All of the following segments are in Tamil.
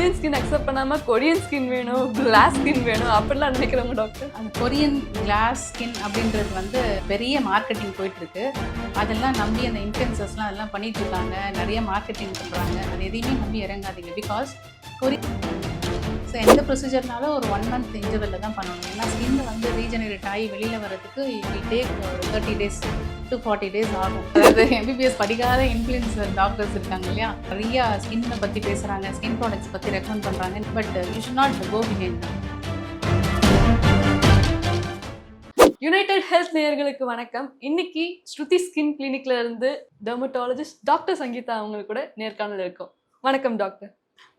இந்தியன் ஸ்கின் அக்செப்ட் பண்ணாம கொரியன் ஸ்கின் வேணும், கிளாஸ் ஸ்கின் வேணும் அப்படிலாம் நினைக்கிறவங்க டாக்டர். அந்த கொரியன் கிளாஸ் ஸ்கின் அப்படின்றது வந்து பெரிய மார்க்கெட்டிங் போயிட்டுருக்கு. அதெல்லாம் நம்பி அந்த இன்ஃப்ளூயன்சர்ஸ்லாம் அதெல்லாம் பண்ணிட்டு இருக்காங்க, நிறைய மார்க்கெட்டிங் பண்ணுறாங்க. அது எதையுமே நம்பி இறங்காதீங்க. பிகாஸ் ஸோ எந்த ப்ரொசீஜர்னாலும் ஒரு 1 month இன்டர்வெல்ல தான் பண்ணணும். ஏன்னா ஸ்கின் வந்து ரீஜெனரேட் ஆகி வெளியில் வரதுக்கு it take 30 days to 40 days ஆகும். அதாவது எம்பிபிஎஸ் படிக்காத இன்ஃப்ளூயன்சர் டாக்டர்ஸ் இருக்காங்க இல்லையா, நிறைய ஸ்கின்னை பற்றி பேசுகிறாங்க, ஸ்கின் ப்ராடக்ட்ஸ் பற்றி ரெக்கமெண்ட் பண்ணுறாங்க. But you should not go behind them. United Health நேயர்களுக்கு வணக்கம். இன்னைக்கு ஸ்ருதி ஸ்கின் கிளினிக்ல இருந்து டெர்மட்டாலஜிஸ்ட் டாக்டர் சங்கீதா அவங்களுக்கு கூட நேர்காணல் இருக்கும். வணக்கம் டாக்டர்.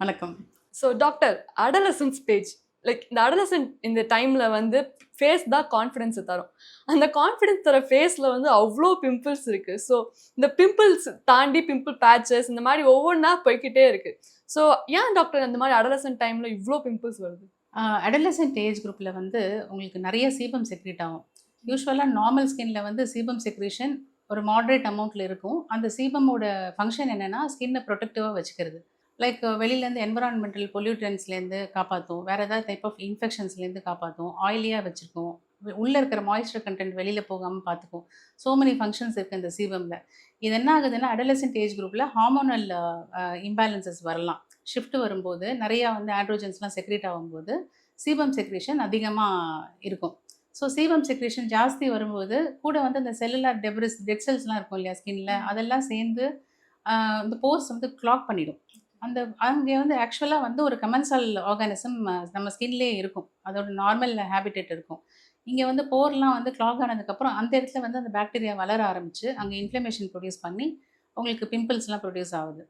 வணக்கம். So doctor, adolescent stage, like இந்த அடலசன்ட் இந்த டைம்ல வந்து ஃபேஸ் தான் கான்ஃபிடென்ஸை தரும். அந்த கான்ஃபிடென்ஸ் தர ஃபேஸில் வந்து அவ்வளோ பிம்பிள்ஸ் இருக்கு. ஸோ இந்த பிம்பிள்ஸ் தாண்டி பிம்பிள் பேச்சஸ் இந்த மாதிரி ஒவ்வொன்றா போய்கிட்டே இருக்கு. ஸோ ஏன் டாக்டர் அந்த மாதிரி அடலசன்ட் டைம்ல இவ்வளோ பிம்பிள்ஸ் வருது? அடலசன்ட் ஏஜ் குரூப்பில் வந்து உங்களுக்கு நிறைய சீபம் செக்ரேட் ஆகும். யூஸ்வலாக நார்மல் ஸ்கின்ல வந்து சீபம் செக்ரேஷன் ஒரு மாட்ரேட் அமௌண்ட்டில் இருக்கும். அந்த சீபமோட ஃபங்க்ஷன் என்னென்னா ஸ்கின்னை ப்ரொடெக்டிவாக வச்சுக்கிறது. லைக் வெளியிலேருந்து என்விரான்மெண்டல் பொல்யூட்டன்ஸ்லேருந்து காப்பாற்றும், வேறு ஏதாவது டைப் ஆஃப் இன்ஃபெக்ஷன்ஸ்லேருந்து காப்பாற்றும், ஆயிலியாக வச்சுருக்கோம், உள்ளே இருக்கிற மாய்ஸ்சர் கண்டென்ட் வெளியில் போகாமல் பார்த்துக்கும். ஸோ மெனி ஃபங்க்ஷன்ஸ் இருக்குது இந்த சீபமில். இது என்ன ஆகுதுன்னா அடலசன்ட் ஏஜ் குரூப்பில் ஹார்மோனல் இம்பேலன்சஸ் வரலாம். ஷிஃப்ட் வரும்போது நிறையா வந்து ஆண்ட்ரோஜன்ஸ்லாம் செக்ரேட் ஆகும்போது சீபம் செக்ரேஷன் அதிகமாக இருக்கும். ஸோ சீபம் செக்ரேஷன் ஜாஸ்தி வரும்போது கூட வந்து அந்த செல்லுலார் டெட் செல்ஸ்லாம் இருக்கும் இல்லையா ஸ்கின்ல, அதெல்லாம் சேர்ந்து இந்த போர்ஸ் வந்து கிளாக் பண்ணிடும். அங்கே வந்து ஆக்சுவலாக வந்து ஒரு கமென்சல் ஆர்கானிசம் நம்ம ஸ்கின்லேயே இருக்கும், அதோட நார்மல் ஹேபிட்டேட் இருக்கும். இங்கே வந்து போர்லாம் வந்து கிளாக் ஆனதுக்கப்புறம் அந்த இடத்துல வந்து அந்த பாக்டீரியா வளர ஆரம்பித்து அங்கே இன்ஃப்ளமேஷன் ப்ரொடியூஸ் பண்ணி உங்களுக்கு பிம்பிள்ஸ்லாம் ப்ரொடியூஸ் ஆகுது.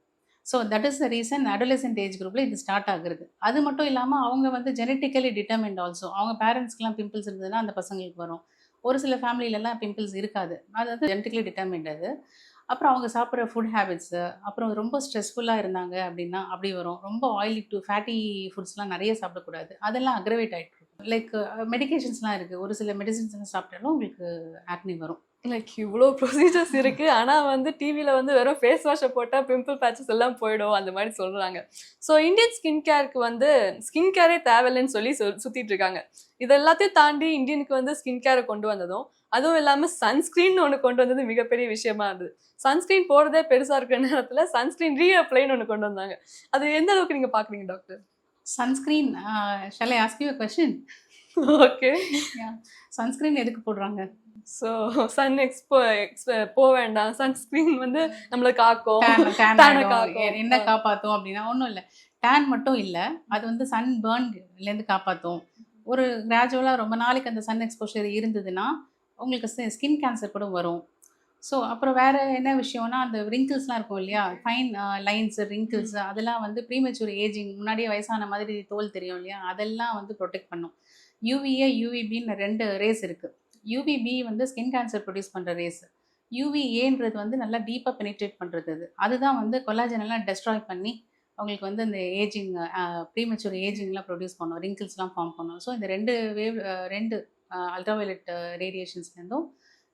So that is the reason adolescent age குரூப்பில் இது ஸ்டார்ட் ஆகுறது. அது மட்டும் இல்லாமல் அவங்க வந்து ஜெனட்டிக்கலி டிட்டர்மின்ட் ஆல்சோ. அவங்க பேரண்ட்ஸ்க்குலாம் பிம்பிள்ஸ் இருந்ததுன்னா அந்த பசங்களுக்கு வரும். ஒரு சில ஃபேமிலியிலலாம் பிம்பிள்ஸ் இருக்காது, அது வந்து ஜெனட்டிக்கலி டிட்டர்மின்ட் அது. அப்புறம் அவங்க சாப்பிட்ற ஃபுட் ஹேபிட்ஸு, அப்புறம் ரொம்ப ஸ்ட்ரெஸ்ஃபுல்லாக இருந்தாங்க அப்படின்னா அப்படி வரும். ரொம்ப ஆயிலி டு ஃபேட்டி ஃபுட்ஸ்லாம் நிறைய சாப்பிடக்கூடாது, அதெல்லாம் அக்ரவேட் ஆகிட்டு இருக்கும். லைக் மெடிகேஷன்ஸ்லாம் இருக்குது, ஒரு சில மெடிசின்ஸ்லாம் சாப்பிட்டாலும் உங்களுக்கு ஆக்னி வரும். லைக் இவ்வளோ ப்ரொசீஜர்ஸ் இருக்கு. ஆனால் வந்து டிவியில் வந்து வெறும் ஃபேஸ் வாஷை போட்டால் பிம்பிள் பேச்சஸ் எல்லாம் போயிடும் அந்த மாதிரி சொல்கிறாங்க. ஸோ இந்தியன் ஸ்கின் கேருக்கு வந்து ஸ்கின் கேரே தேவையில்லைன்னு சொல்லி சுற்றிட்டு இருக்காங்க. இது எல்லாத்தையும் தாண்டி இந்தியனுக்கு வந்து ஸ்கின் கேரை கொண்டு வந்ததும், அதுவும் இல்லாமல் சன்ஸ்க்ரீன் ஒன்று கொண்டு வந்தது மிகப்பெரிய விஷயமா இருந்தது. சன்ஸ்க்ரீன் போடுறதே பெருசாக இருக்கிற நேரத்தில் சன்ஸ்க்ரீன் ரீஅப்ளைன்னு ஒன்று கொண்டு வந்தாங்க. அது எந்த அளவுக்கு நீங்கள் பார்க்குறீங்க doctor? Sunscreen, shall I ask you a question? Okay. Sunscreen எதுக்கு போடுறாங்க? ஸோ சன் போக வேண்டாம், சன்ஸ்க்ரீன் வந்து நம்மளை காக்கும், என்ன காப்பாற்றும் அப்படின்னா ஒன்றும் இல்லை. டேன் மட்டும் இல்லை, அது வந்து சன் பேர்ன்லேருந்து காப்பாற்றும். ஒரு கிராஜுவலாக ரொம்ப நாளைக்கு அந்த சன் எக்ஸ்போஷர் இருந்ததுன்னா உங்களுக்கு ஸ்கின் கேன்சர் கூட வரும். ஸோ அப்புறம் வேறு என்ன விஷயம்னா அந்த ரிங்கிள்ஸ்லாம் இருக்கும் இல்லையா, ஃபைன் லைன்ஸு ரிங்கிள்ஸ், அதெல்லாம் வந்து ப்ரீமெச்சூர் ஏஜிங், முன்னாடியே வயசான மாதிரி தோல் தெரியும் இல்லையா, அதெல்லாம் வந்து ப்ரொடெக்ட் பண்ணும். யூவிஏ யூவிபின்னு 2 ரேஸ் இருக்குது. யூவிபி வந்து ஸ்கின் கேன்சர் ப்ரொடியூஸ் பண்ணுற ரேஸ். யூவிஏன்றது வந்து நல்லா டீப்பாக பெனிட்ரேட் பண்ணுறது. அதுதான் வந்து கொலாஜன் எல்லாம் டெஸ்ட்ராய் பண்ணி அவங்களுக்கு வந்து இந்த ஏஜிங் ப்ரீமெச்சூர் ஏஜிங்லாம் ப்ரொடியூஸ் பண்ணும், ரிங்கிள்ஸ்லாம் ஃபார்ம் பண்ணும். ஸோ இந்த 2 அல்ட்ராவயலட் ரேடியேஷன்ஸ்லேருந்தும்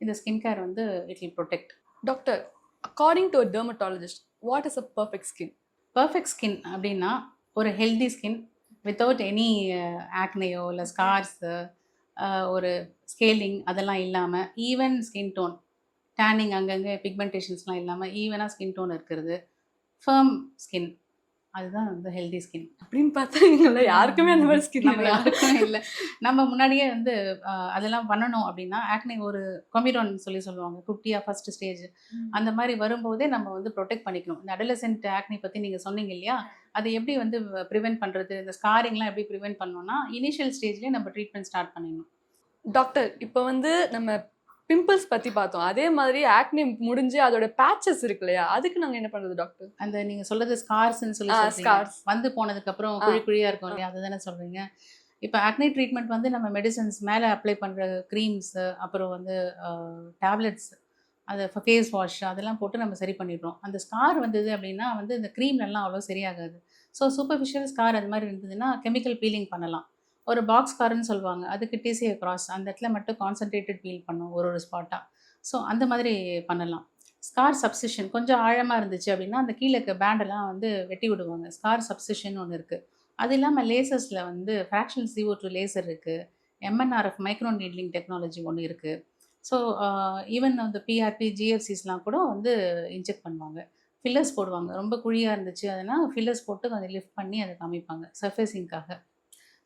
இந்த ஸ்கின் கேர் வந்து it will protect. Doctor, according to a dermatologist, what is a perfect skin? Perfect skin அப்படின்னா ஒரு ஹெல்தி ஸ்கின் வித்தவுட் எனி ஆக்னேயோ இல்லை ஸ்கார்ஸு, ஒரு ஸ்கேலிங் அதெல்லாம் இல்லாமல், ஈவன் ஸ்கின் டோன், டேனிங் அங்கங்கே பிக்மெண்டேஷன்ஸ்லாம் இல்லாமல் ஈவனாக ஸ்கின் டோன் இருக்கிறது, ஃபர்ம் ஸ்கின், அதுதான் வந்து ஹெல்தி ஸ்கின். அப்படின்னு பார்த்தா யாருக்குமே அந்த மாதிரி ஸ்கின் யாருக்குமே இல்லை. நம்ம முன்னாடியே வந்து அதெல்லாம் பண்ணணும் அப்படின்னா ஆக்னி ஒரு கொமிரோன் சொல்லுவாங்க, குட்டியாக ஃபர்ஸ்ட் ஸ்டேஜ் அந்த மாதிரி வரும்போதே நம்ம வந்து ப்ரொடெக்ட் பண்ணிக்கணும். இந்த அடலசென்ட் ஆக்னி பற்றி நீங்கள் சொன்னீங்க இல்லையா, அது எப்படி வந்து ப்ரிவென்ட் பண்ணுறது, இந்த ஸ்காரிங்லாம் எப்படி ப்ரிவென்ட் பண்ணணும்னா இனிஷியல் ஸ்டேஜ்லேயே நம்ம ட்ரீட்மெண்ட் ஸ்டார்ட் பண்ணிடணும். டாக்டர், இப்போ வந்து நம்ம பிம்பிள்ஸ் பற்றி பார்த்தோம், அதே மாதிரி ஆக்னி முடிஞ்சு அதோட பேச்சஸ் இருக்கு இல்லையா, அதுக்கு நாங்கள் என்ன பண்ணுறது டாக்டர்? அந்த நீங்கள் சொல்கிறது ஸ்கார்ஸ்ன்னு சொல்லி ஸ்கார்ஸ் வந்து போனதுக்கப்புறம் குழியாக இருக்கும் இல்லையா, அதுதானே சொல்கிறீங்க. இப்போ ஆக்னி ட்ரீட்மெண்ட் வந்து நம்ம மெடிசன்ஸ் மேலே அப்ளை பண்ணுற க்ரீம்ஸு, அப்புறம் வந்து டேப்லெட்ஸ், அது ஃபேஸ் வாஷ் அதெல்லாம் போட்டு நம்ம சரி பண்ணிடுறோம். அந்த ஸ்கார் வந்தது அப்படின்னா வந்து இந்த க்ரீம்லலாம் அவ்வளோ சரியாகாது. ஸோ சூப்பர்ஃபிஷியல் ஸ்கார் அது மாதிரி இருந்ததுன்னா கெமிக்கல் பீலிங் பண்ணலாம். ஒரு பாக்ஸ் கார்ன்னு சொல்லுவாங்க, அதுக்கு டிசிஏ கிராஸ், அந்த இடத்துல மட்டும் கான்சன்ட்ரேட்டட் பீல் பண்ணும் ஒரு ஸ்பாட்டாக. ஸோ அந்த மாதிரி பண்ணலாம். ஸ்கார் சப்சிஷன் கொஞ்சம் ஆழமாக இருந்துச்சு அப்படின்னா அந்த கீழே இருக்க பேண்டெல்லாம் வந்து வெட்டி விடுவாங்க. ஸ்கார் சப்சிஷன் ஒன்று இருக்குது. அது இல்லாமல் லேசர்ஸில் வந்து ஃப்ராக்ஷனல் CO2 லேசர் இருக்குது. MNRF மைக்ரோ நீட்லிங் டெக்னாலஜி ஒன்று இருக்குது. ஸோ ஈவன் அந்த PRP, GFCஸ்லாம் கூட வந்து இன்ஜெக்ட் பண்ணுவாங்க. ஃபில்லர்ஸ் போடுவாங்க. ரொம்ப குழியாக இருந்துச்சு அதனால் ஃபில்லர்ஸ் போட்டு கொஞ்சம் லிஃப்ட் பண்ணி அதை காமிப்பாங்க சர்ஃபேசிங்காக.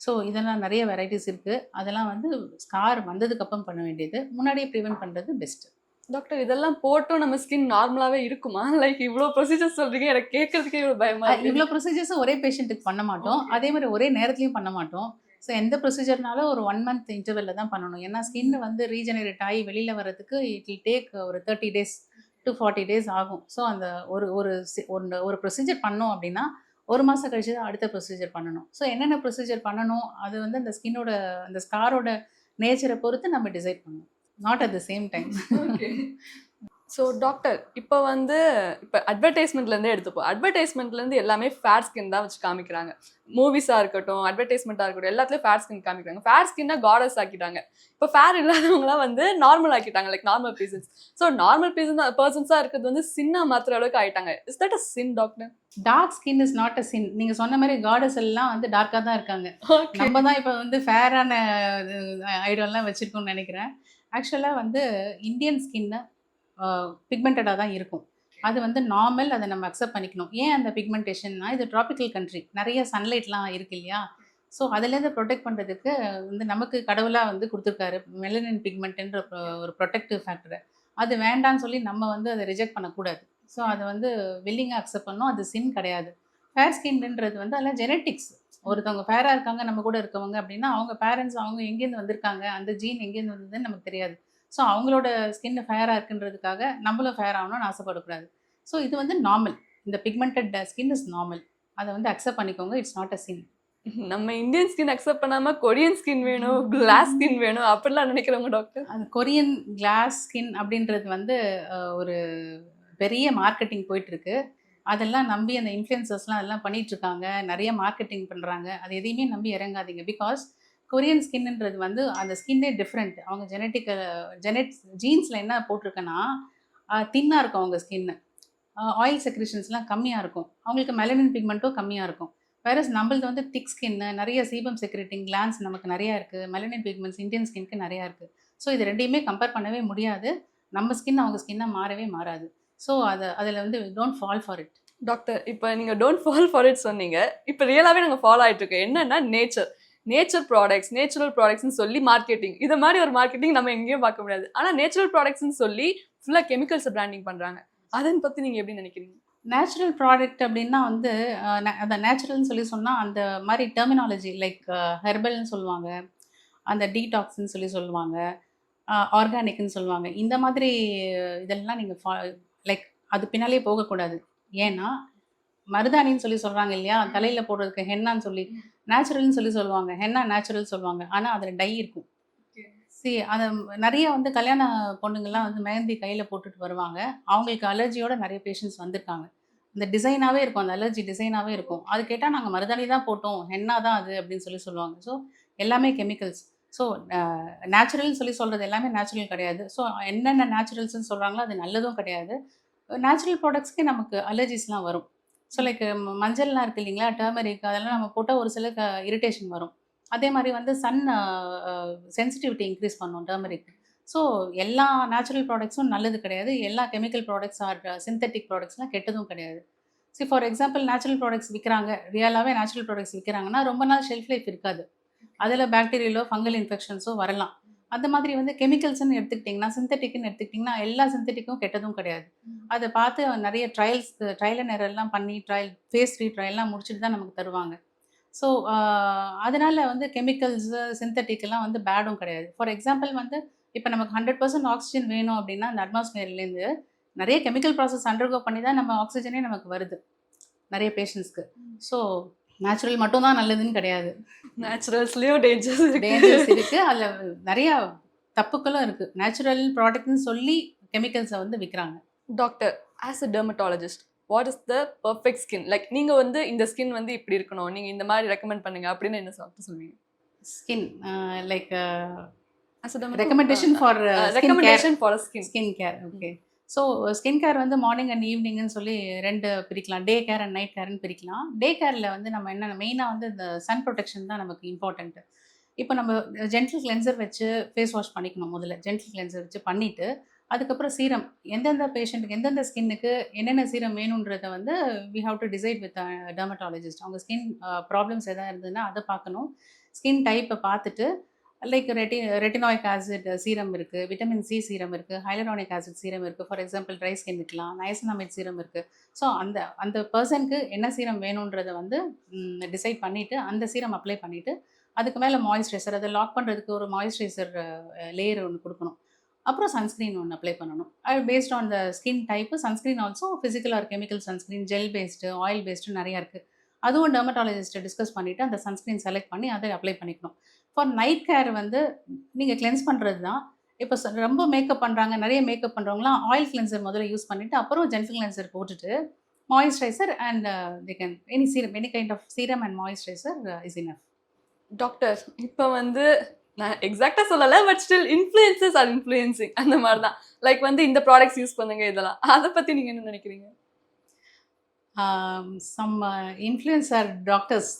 ஸோ இதெல்லாம் நிறைய வெரைட்டிஸ் இருக்குது. அதெல்லாம் வந்து ஸ்கார் வந்ததுக்கப்புறம் பண்ண வேண்டியது. முன்னாடியே ப்ரிவென்ட் பண்ணுறது பெஸ்ட்டு. டாக்டர் இதெல்லாம் போட்டும் நம்ம ஸ்கின் நார்மலாவே இருக்குமா? லைக் இவ்ளோ ப்ரொசீஜர் சொல்றீங்க, எனக்கு கேட்கறதுக்கே இவ்வளவு பயமா இருக்கு. இவ்வளோ ப்ரொசீஜர்ஸும் ஒரே பேஷண்ட்டுக்கு பண்ண மாட்டோம். அதே மாதிரி ஒரே நேரத்துலையும் பண்ண மாட்டோம். ஸோ எந்த ப்ரொசீஜர்னாலும் ஒரு 1 மந்த் இன்டர்வெல்ல தான் பண்ணணும். ஏன்னா ஸ்கின் வந்து ரீஜெனரேட் ஆகி வெளியில் வர்றதுக்கு இட் வில் டேக் ஒரு 30 days to 40 days ஆகும். ஸோ அந்த ஒரு ப்ரொசீஜர் பண்ணோம் அப்படின்னா 1 மாதம் கழிச்சு தான் அடுத்த ப்ரொசீஜர் பண்ணணும். ஸோ என்னென்ன ப்ரொசீஜர் பண்ணணும் அது வந்து அந்த ஸ்கின்னோட அந்த ஸ்காரோட நேச்சரை பொறுத்து நம்ம டிசைட் பண்ணணும். Not at the same time. Okay. So doctor இப்போ அட்வர்டைஸ்மெண்ட்லேருந்தே எடுத்துப்போம். அட்வர்டைஸ்மெண்ட்லேருந்து எல்லாமே ஃபேர் ஸ்கின் தான் வச்சு காமிக்கிறாங்க. மூவிஸாக இருக்கட்டும், அட்வர்டைஸ்மெண்ட்டாக இருக்கட்டும், எல்லாத்துலேயும் ஃபேர் ஸ்கின் காமிக்கிறாங்க. ஃபேர் ஸ்கின்னா காடஸ் ஆக்கிட்டாங்க. இப்போ ஃபேர் இல்லாதவங்களாம் வந்து நார்மல் ஆக்கிட்டாங்க, like normal persons. So normal பர்சன்ஸாக இருக்கிறது வந்து சின்ன மாத்திர அளவுக்கு ஆகிட்டாங்க. Is that a sin doctor? Dark skin is not a sin. நீங்கள் சொன்ன மாதிரி காடஸ் எல்லாம் வந்து டார்க்காக தான் இருக்காங்க. நம்ம தான் இப்போ வந்து ஃபேரான ஐடியாலாம் வச்சுருக்கோம்னு நினைக்கிறேன். ஆக்சுவலாக வந்து இந்தியன் ஸ்கின்னு பிக்மெண்டடாக தான் இருக்கும். அது வந்து நார்மல், அதை நம்ம அக்செப்ட் பண்ணிக்கணும். ஏன் அந்த பிக்மெண்டேஷன்னா இது ட்ராபிக்கல் கண்ட்ரி, நிறைய சன்லைட்லாம் இருக்கு இல்லையா? ஸோ அதுலேருந்து ப்ரொடெக்ட் பண்ணுறதுக்கு வந்து நமக்கு கடவுளாக வந்து கொடுத்துருக்காரு மெலனின் பிக்மெண்ட்ன்ற ஒரு ப்ரொடெக்டிவ் ஃபேக்டரை. அது வேண்டான்னு சொல்லி நம்ம வந்து அதை ரிஜெக்ட் பண்ணக்கூடாது. ஸோ அதை வந்து வில்லிங்காக அக்செப்ட் பண்ணணும். அது சின் கிடையாது. ஃபேர் ஸ்கின்ன்றது வந்து அதெல்லாம் ஜெனட்டிக்ஸ். ஒருத்தவங்க ஃபேராக இருக்காங்க நம்ம கூட இருக்கவங்க அப்படின்னா அவங்க பேரண்ட்ஸ் அவங்க எங்கேருந்து வந்திருக்காங்க, அந்த ஜீன் எங்கேருந்து வந்ததுன்னு நமக்கு தெரியாது. ஸோ அவங்களோட ஸ்கின் ஃபேராக இருக்குன்றதுக்காக நம்மளும் ஃபேர் ஆகணும்னு ஆசைப்படக்கூடாது. ஸோ இது வந்து நார்மல். இந்த பிக்மெண்டட் ஸ்கின் இஸ் நார்மல். அதை வந்து அக்செப்ட் பண்ணிக்கோங்க. இட்ஸ் நாட் அ சின். நம்ம இந்தியன் ஸ்கின் அக்செப்ட் பண்ணாம கொரியன் ஸ்கின் வேணும், கிளாஸ் ஸ்கின் வேணும் அப்படிலாம் நினைக்கிறவங்க டாக்டர். அந்த கொரியன் கிளாஸ் ஸ்கின் அப்படின்றது வந்து ஒரு பெரிய மார்க்கெட்டிங் போயிட்டுருக்கு. அதெல்லாம் நம்பி அந்த இன்ஃப்ளூயன்சர்ஸ்லாம் அதெல்லாம் பண்ணிகிட்ருக்காங்க. நிறைய மார்க்கெட்டிங் பண்ணுறாங்க. அது எதையுமே நம்பி இறங்காதீங்க. பிகாஸ் கொரியன் ஸ்கின்ன்றது வந்து அந்த ஸ்கின்னே டிஃப்ரெண்ட். அவங்க ஜீன்ஸில் என்ன போட்டிருக்குன்னா தின்னாக இருக்கும் அவங்க ஸ்கின்னு. ஆயில் செக்ரிஷன்ஸ்லாம் கம்மியாக இருக்கும். அவங்களுக்கு மெலனின் பிக்மெண்ட்டும் கம்மியாக இருக்கும். வேறஸ் நம்மளது வந்து திக் ஸ்கின்னு, நிறைய சீபம் செக்ரேட்டிங் கிளான்ஸ் நமக்கு நிறையா இருக்குது. மெலனின் பிக்மெண்ட்ஸ் இந்தியன் ஸ்கின்க்கு நிறையா இருக்குது. ஸோ இது ரெண்டையுமே கம்பேர் பண்ணவே முடியாது. நம்ம ஸ்கின் அவங்க ஸ்கின்னாக மாறவே மாறாது. ஸோ அதில் வந்து don't fall for it. Doctor இப்போ நீங்கள் டோன்ட் ஃபால் ஃபார் இட் சொன்னீங்க. இப்போ ரியலாகவே நாங்கள் ஃபாலோ ஆகிட்டு இருக்கோம். என்னன்னா நேச்சர் ப்ராடக்ட்ஸ், நேச்சுரல் ப்ராடக்ட்ஸ்னு சொல்லி மார்க்கெட்டிங். இது மாதிரி ஒரு மார்க்கெட்டிங் நம்ம எங்கேயும் பார்க்க முடியாது. ஆனால் நேச்சுரல் ப்ராடக்ட்ஸ்னு சொல்லி ஃபுல்லாக கெமிக்கல்ஸை பிராண்டிங் பண்ணுறாங்க. அதன் பற்றி நீங்கள் எப்படி நினைக்கிறீங்க? நேச்சுரல் ப்ராடக்ட் அப்படின்னா வந்து அந்த நேச்சுரல்னு சொல்லி சொன்னால் அந்த மாதிரி டெர்மினாலஜி லைக் ஹெர்பல்னு சொல்லுவாங்க, அந்த டீடாக்ஸ்ன்னு சொல்லி சொல்லுவாங்க, ஆர்கானிக்னு சொல்லுவாங்க. இந்த மாதிரி இதெல்லாம் நீங்கள் லைக் அது பின்னாலே போகக்கூடாது. ஏன்னா மருதாணின்னு சொல்லி சொல்கிறாங்க இல்லையா, தலையில் போடுறதுக்கு ஹென்னான்னு சொல்லி நேச்சுரல்னு சொல்லி சொல்லுவாங்க, ஹென்னா நேச்சுரல் சொல்லுவாங்க. ஆனால் அதில் டை இருக்கும். அதை நிறைய வந்து கல்யாண பொண்ணுங்கள்லாம் வந்து மெஹந்தி கையில் போட்டுட்டு வருவாங்க. அவங்களுக்கு அலர்ஜியோட நிறைய பேஷண்ட்ஸ் வந்திருக்காங்க. அந்த டிசைனாகவே இருக்கும், அந்த அலர்ஜி டிசைனாகவே இருக்கும். அது கேட்டால் நாங்கள் மருதாணி தான் போட்டோம், ஹென்னா தான் அது அப்படின்னு சொல்லி சொல்லுவாங்க. ஸோ எல்லாமே கெமிக்கல்ஸ். ஸோ நேச்சுரல்னு சொல்லி சொல்கிறது எல்லாமே நேச்சுரல் கிடையாது. ஸோ என்னென்ன நேச்சுரல்ஸ்ன்னு சொல்கிறாங்களோ அது நல்லதும் கிடையாது. நேச்சுரல் ப்ராடக்ட்ஸ்க்கே நமக்கு அலர்ஜிஸ்லாம் வரும். ஸோ லைக் மஞ்சள்லாம் இருக்குது இல்லைங்களா, டர்மரிக், அதெல்லாம் நம்ம போட்டால் ஒரு சில இரிட்டேஷன் வரும். அதே மாதிரி வந்து சன் சென்சிட்டிவிட்டி இன்க்ரீஸ் பண்ணும் டர்மரிக். ஸோ எல்லா நேச்சுரல் ப்ராடக்ட்ஸும் நல்லது கிடையாது. எல்லா கெமிக்கல் ப்ராடக்ட்ஸ் ஆர் சிந்தட்டிக் ப்ராடக்ட்ஸ்லாம் கெட்டதும் கிடையாது. ஃபார் எக்ஸாம்பிள் நேச்சுரல் ப்ராடக்ட்ஸ் விற்கிறாங்க, ரியலாகவே நேச்சுரல் ப்ராடக்ட்ஸ் விற்கிறாங்கன்னா ரொம்ப நாள் ஷெல்ஃப் லைஃப் இருக்காது. அதில் பாக்டீரியலோ ஃபங்கல் இன்ஃபெக்ஷன்ஸோ வரலாம். அந்த மாதிரி வந்து கெமிக்கல்ஸ்ன்னு எடுத்துக்கிட்டிங்கன்னா, சிந்தட்டிக்னு எடுத்துக்கிட்டிங்கன்னா எல்லா சிந்தட்டிக்கும் கெட்டதும் கிடையாது. அதை பார்த்து நிறைய ட்ரையல் அண்ட் எரர்லாம் பண்ணி ஃபேஸ் 3 ட்ரையல்லாம் முடிச்சுட்டு தான் நமக்கு தருவாங்க. ஸோ அதனால் வந்து கெமிக்கல்ஸு சிந்தட்டிக்கெல்லாம் வந்து பேடும் கிடையாது. ஃபார் எக்ஸாம்பிள் வந்து இப்போ நமக்கு 100% ஆக்சிஜன் வேணும் அப்படின்னா அந்த அட்மாஸ்பியர்லேருந்து நிறைய கெமிக்கல் ப்ராசஸ் அண்டர்கோ பண்ணி தான் நம்ம ஆக்சிஜனே நமக்கு வருது நிறைய பேஷண்ட்ஸ்க்கு. ஸோ நேச்சுரல் மட்டும் தான் நல்லதுன்னு கிடையாது. நேச்சுரல்ஸ்லேயும் டேஞ்சர்ஸ் இருக்குது. அதில் நிறையா தப்புக்களும் இருக்குது. நேச்சுரல் ப்ராடக்ட்னு சொல்லி கெமிக்கல்ஸை வந்து விற்கிறாங்க. Doctor, as a dermatologist, what is the perfect skin? Like நீங்கள் வந்து இந்த ஸ்கின் வந்து இப்படி இருக்கணும், நீங்கள் இந்த மாதிரி ரெக்கமெண்ட் பண்ணுங்க அப்படின்னு என்ன சொல்லுவீங்க? Skin like recommendation for skin care. Okay. So skin care வந்து மார்னிங் அண்ட் ஈவினிங்னு சொல்லி 2 பிரிக்கலாம். டே கேர் அண்ட் நைட் கேர்ன்னு பிரிக்கலாம். டே கேரில் வந்து நம்ம என்ன மெயினாக வந்து இந்த சன் ப்ரொடெக்ஷன் தான் நமக்கு இம்பார்ட்டன்ட்டு. இப்போ நம்ம ஜென்டில் கிளென்சர் வச்சு ஃபேஸ் வாஷ் பண்ணிக்கணும் முதல்ல. ஜென்டில் கிளென்சர் வச்சு பண்ணிவிட்டு, அதுக்கப்புறம் சீரம் எந்தெந்த பேஷண்ட்டுக்கு எந்தெந்த ஸ்கின்னுக்கு என்னென்ன சீரம் வேணுன்றத வந்து we have to decide with dermatologist. அவங்க ஸ்கின் ப்ராப்ளம்ஸ் எதாவது இருந்ததுன்னா அதை பார்க்கணும். ஸ்கின் டைப்பை பார்த்துட்டு லைக் ரெட்டினாயிக் ஆசிட் சீரம் இருக்குது, விட்டமின் சி சீரம் இருக்குது, ஹைலரானிக் ஆசிட் சீரம் இருக்குது. ஃபார் எக்ஸாம்பிள் ட்ரை ஸ்கின்னுக்குலாம் நயசனாமைட் சீரம் இருக்குது. ஸோ அந்த அந்த பர்சனுக்கு என்ன சீரம் வேணுன்றதை வந்து டிசைட் பண்ணிவிட்டு அந்த சீரம் அப்ளை பண்ணிவிட்டு அதுக்கு மேலே மாய்ஸ்சரைசர், அதை லாக் பண்ணுறதுக்கு ஒரு மாய்ஸ்சரைசர் லேயர் ஒன்று கொடுக்கணும். அப்புறம் சன்ஸ்க்ரீன் ஒன்று அப்ளை பண்ணணும். அது based on the skin type. Sunscreen also physical R chemical sunscreen, gel based, oil based நிறையா இருக்குது. அதுவும் டெர்மட்டாலஜிஸ்ட்டை டிஸ்கஸ் பண்ணிவிட்டு அந்த சன்ஸ்க்ரீன் செலக்ட் பண்ணி அதை அப்ளை பண்ணிக்கணும். ஃபார் நைட் கேர் வந்து நீங்கள் கிளென்ஸ் பண்ணுறது தான். இப்போ ரொம்ப மேக்கப் பண்ணுறாங்க, நிறைய மேக்கப் பண்ணுறவங்களாம் ஆயில் கிளென்சர் முதல்ல யூஸ் பண்ணிவிட்டு அப்புறம் ஜென்டில் கிளென்சர் போட்டுட்டு moisturiser and they can any kind of serum and moisturiser is enough. Doctor இப்போ வந்து நான் எக்ஸாக்டா சொல்லலை, but still influencers are influencing அந்த மாதிரி தான். லைக் வந்து இந்த ப்ராடக்ட்ஸ் யூஸ் பண்ணுங்க இதெல்லாம், அதை பத்தி நீங்க என்ன நினைக்கிறீங்க? சம் இன்ஃப்ளூயன்சர் டாக்டர்ஸ்,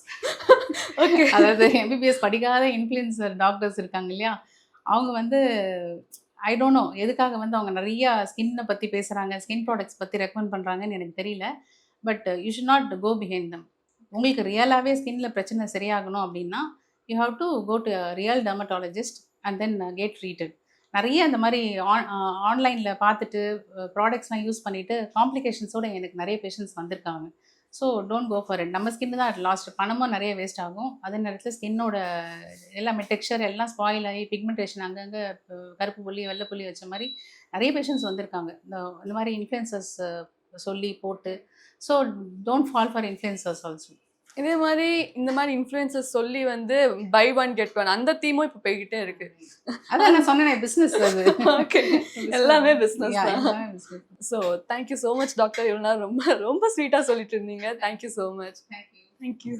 ஓகே, அதாவது எம்பிபிஎஸ் படிக்காத இன்ஃப்ளூயன்சர் டாக்டர்ஸ் இருக்காங்க இல்லையா, அவங்க வந்து ஐ டோன்ட் நோ எதுக்காக வந்து அவங்க நிறையா ஸ்கின்னை பற்றி பேசுகிறாங்க, ஸ்கின் ப்ராடக்ட்ஸ் பற்றி ரெக்கமெண்ட் பண்ணுறாங்கன்னு எனக்கு தெரியல. But you should not go behind them. உங்களுக்கு ரியலாகவே ஸ்கின்ல பிரச்சனை சரியாகணும் அப்படின்னா you have to go to real dermatologist and then get treated. நிறைய இந்த மாதிரி ஆன்லைனில் பார்த்துட்டு ப்ராடக்ட்ஸ்லாம் யூஸ் பண்ணிவிட்டு காம்ப்ளிகேஷன்ஸோடு எனக்கு நிறைய பேஷண்ட்ஸ் வந்திருக்காங்க. So don't go for it. நம்ம ஸ்கின்னு தான் அட் லாஸ்ட், பணமும் நிறைய வேஸ்ட் ஆகும். அதே நேரத்தில் ஸ்கின்னோட எல்லாமே டெக்ஸ்சர் எல்லாம் ஸ்பாயில் ஆகி பிக்மெண்டேஷன் அங்கங்கே கருப்பு புள்ளி வெள்ளை புள்ளி வச்ச மாதிரி நிறைய பேஷண்ட்ஸ் வந்திருக்காங்க இந்த மாதிரி இன்ஃப்ளூயன்சர்ஸ் சொல்லி போட்டு. So don't fall for influencers also. இதே மாதிரி இந்த மாதிரி இன்ஃப்ளூயன்சஸ் சொல்லி வந்து பை ஒன் கெட் ஒன் அந்த தீமும் இப்போ போய்கிட்டே இருக்கு. அதான் நான் சொன்னேன், பிஸ்னஸ் அது. ஓகே, எல்லாமே பிஸ்னஸ் தான். So thank you so much doctor, இவ்வளோ நேரம் ரொம்ப ரொம்ப ஸ்வீட்டாக சொல்லிட்டு இருந்தீங்க. Thank you so much. தேங்க்யூ.